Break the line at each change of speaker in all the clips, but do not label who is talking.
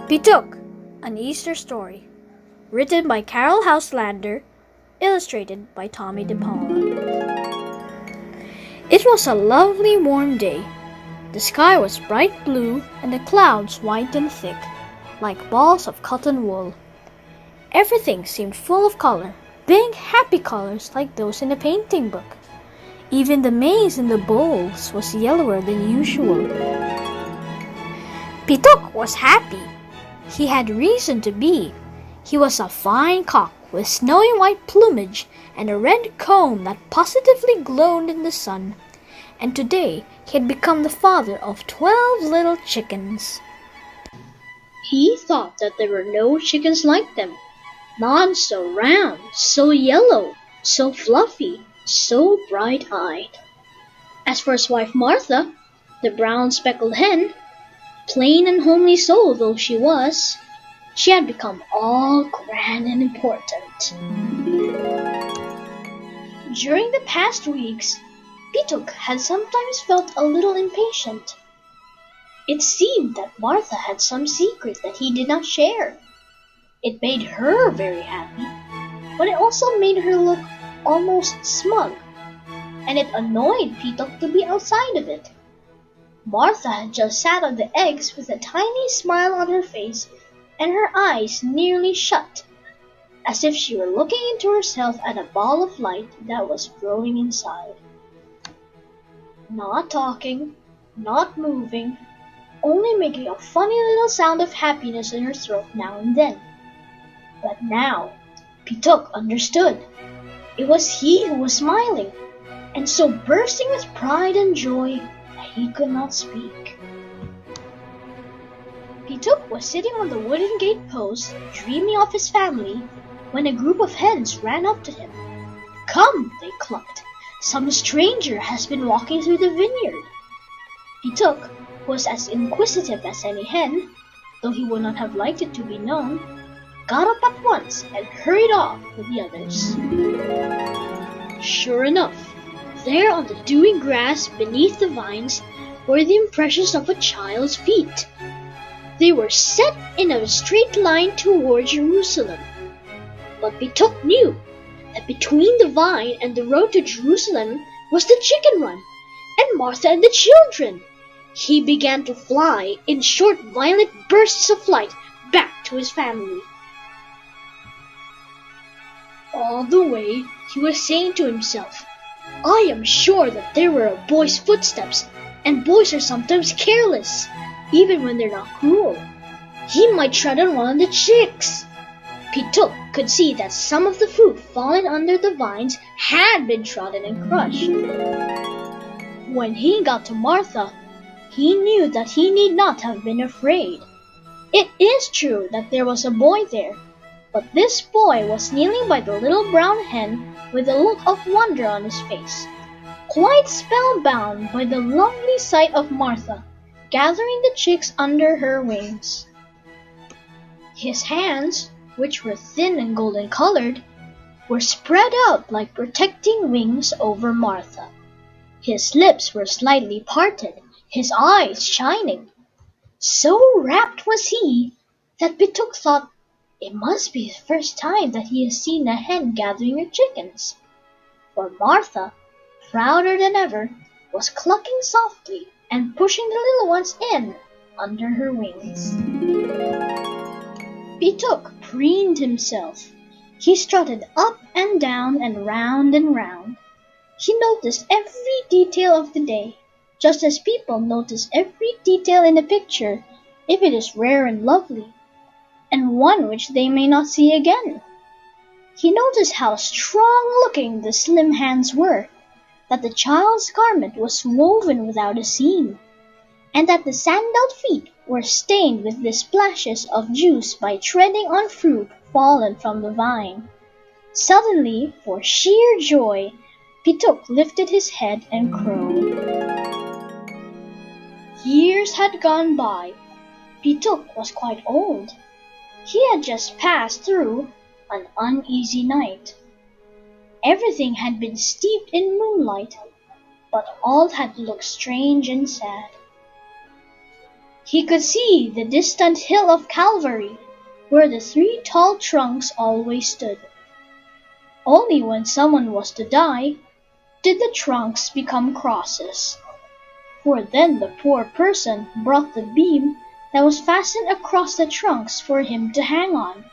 Petook, an Easter story, written by Carol Houselander, illustrated by Tommy DePaula. It was a lovely warm day. The sky was bright blue and the clouds white and thick, like balls of cotton wool. Everything seemed full of color, big happy colors like those in a painting book. Even the maize in the bowls was yellower than usual. Petook was happy. He had reason to be. He was a fine cock with snowy white plumage and a red comb that positively glowed in the sun. And today he had become the father of 12 little chickens.
He thought that there were no chickens like them. None so round, so yellow, so fluffy, so bright-eyed. As for his wife Martha, the brown speckled hen, plain and homely soul though she was, she had become all grand and important. During the past weeks, Petook had sometimes felt a little impatient. It seemed that Martha had some secret that he did not share. It made her very happy, but it also made her look almost smug, and it annoyed Petook to be outside of it. Martha had just sat on the eggs with a tiny smile on her face and her eyes nearly shut, as if she were looking into herself at a ball of light that was growing inside. Not talking, not moving, only making a funny little sound of happiness in her throat now and then. But now, Petook understood. It was he who was smiling, and so bursting with pride and joy that he could not speak. Petook was sitting on the wooden gate post, dreaming of his family, when a group of hens ran up to him. "Come," they clucked, "some stranger has been walking through the vineyard." Petook, who was as inquisitive as any hen, though he would not have liked it to be known, got up at once and hurried off with the others. Sure enough, there on the dewy grass beneath the vines were the impressions of a child's feet. They were set in a straight line toward Jerusalem. But Petook knew that between the vine and the road to Jerusalem was the chicken run, and Martha and the children. He began to fly in short, violent bursts of flight back to his family. All the way, he was saying to himself, "I am sure that there were a boy's footsteps, and boys are sometimes careless, even when they're not cruel. He might tread on one of the chicks." Petook could see that some of the fruit fallen under the vines had been trodden and crushed. When he got to Martha, he knew that he need not have been afraid. It is true that there was a boy there, but this boy was kneeling by the little brown hen with a look of wonder on his face, quite spellbound by the lovely sight of Martha gathering the chicks under her wings. His hands, which were thin and golden colored, were spread out like protecting wings over Martha. His lips were slightly parted, his eyes shining. So rapt was he that Petook thought it must be the first time that he has seen a hen gathering her chickens. For Martha, prouder than ever, was clucking softly and pushing the little ones in under her wings. Petook preened himself. He strutted up and down and round and round. He noticed every detail of the day, just as people notice every detail in a picture if it is rare and lovely, and one which they may not see again. He noticed how strong-looking the slim hands were, that the child's garment was woven without a seam, and that the sandaled feet were stained with the splashes of juice by treading on fruit fallen from the vine. Suddenly, for sheer joy, Petook lifted his head and crowed. Years had gone by. Petook was quite old. He had just passed through an uneasy night. Everything had been steeped in moonlight, but all had looked strange and sad. He could see the distant hill of Calvary, where the three tall trunks always stood. Only when someone was to die did the trunks become crosses, for then the poor person brought the beam that was fastened across the trunks for him to hang on.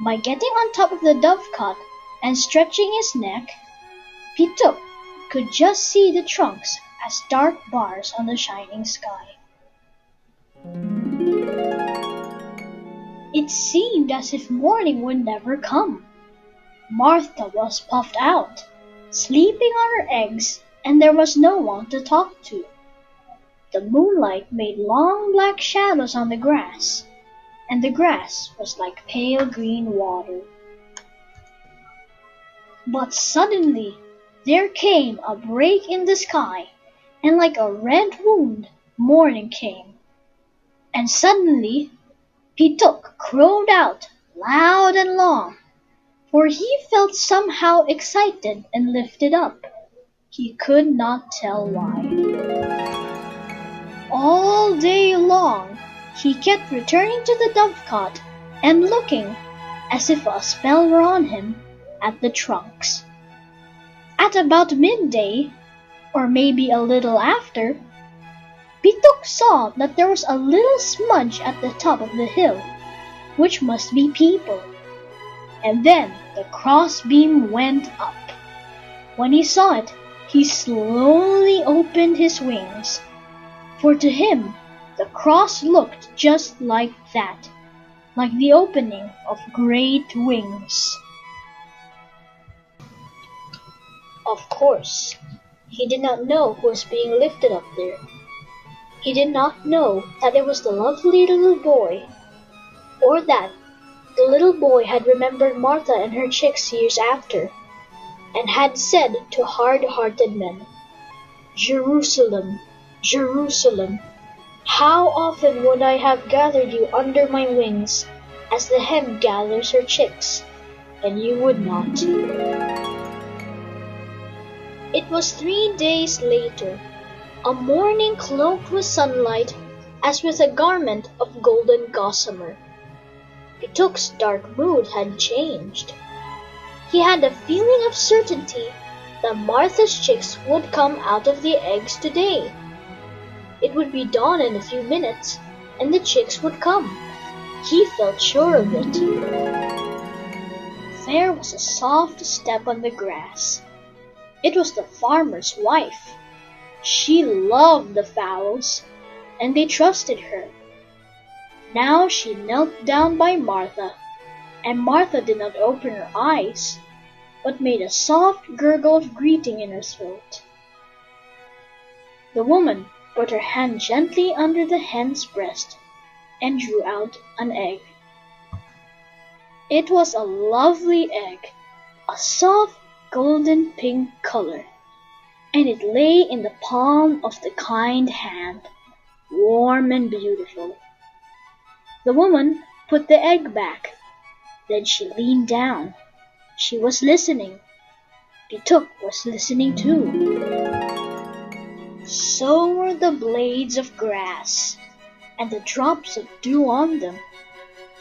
By getting on top of the dovecot and stretching his neck, Petook could just see the trunks as dark bars on the shining sky. It seemed as if morning would never come. Martha was puffed out, sleeping on her eggs, and there was no one to talk to. The moonlight made long black shadows on the grass, and the grass was like pale green water. But suddenly there came a break in the sky, and like a red wound, morning came. And suddenly Petook crowed out loud and long, for he felt somehow excited and lifted up. He could not tell why. All day long he kept returning to the dovecot and looking, as if a spell were on him, at the trunks. At about midday, or maybe a little after, Petook saw that there was a little smudge at the top of the hill, which must be people. And then the crossbeam went up. When he saw it, he slowly opened his wings, for to him the cross looked just like that, like the opening of great wings. Of course, he did not know who was being lifted up there. He did not know that it was the lovely little boy, or that the little boy had remembered Martha and her chicks years after, and had said to hard-hearted men, "Jerusalem, Jerusalem, how often would I have gathered you under my wings, as the hen gathers her chicks, and you would not." It was 3 days later, a morning cloaked with sunlight as with a garment of golden gossamer. Petook's dark mood had changed. He had a feeling of certainty that Martha's chicks would come out of the eggs today. It would be dawn in a few minutes, and the chicks would come. He felt sure of it. There was a soft step on the grass. It was the farmer's wife. She loved the fowls, and they trusted her. Now she knelt down by Martha, and Martha did not open her eyes, but made a soft gurgle of greeting in her throat. The woman put her hand gently under the hen's breast and drew out an egg. It was a lovely egg, a soft golden pink color, and it lay in the palm of the kind hand, warm and beautiful. The woman put the egg back. Then she leaned down. She was listening. Petook was listening too. So were the blades of grass, and the drops of dew on them.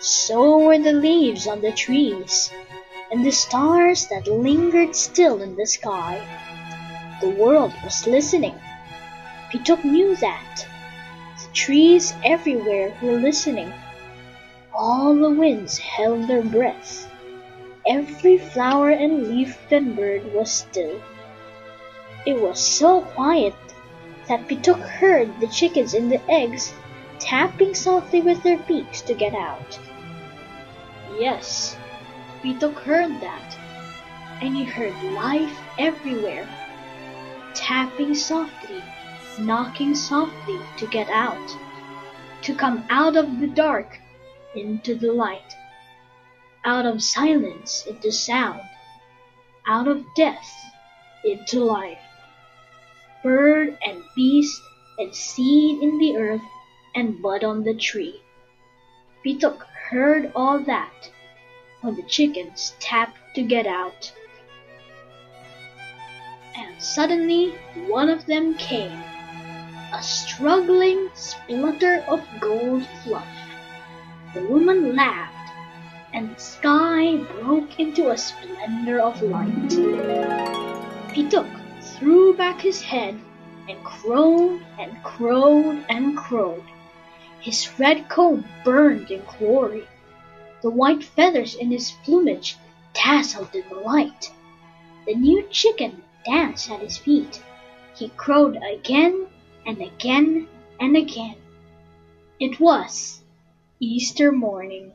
So were the leaves on the trees, and the stars that lingered still in the sky. The world was listening. Petook knew that. The trees everywhere were listening. All the winds held their breath. Every flower and leaf and bird was still. It was so quiet that Petook heard the chickens in the eggs tapping softly with their beaks to get out. Yes, Petook heard that, and he heard life everywhere, tapping softly, knocking softly to get out, to come out of the dark into the light, out of silence into sound, out of death into life. Bird and beast and seed in the earth and bud on the tree. Petook heard all that when the chickens tapped to get out. And suddenly one of them came. a struggling splutter of gold fluff. The woman laughed, and the sky broke into a splendor of light. Petook threw back his head and crowed and crowed and crowed. His red coat burned in glory. The white feathers in his plumage dazzled in the light. The new chicken danced at his feet. He crowed again and again and again. It was Easter morning.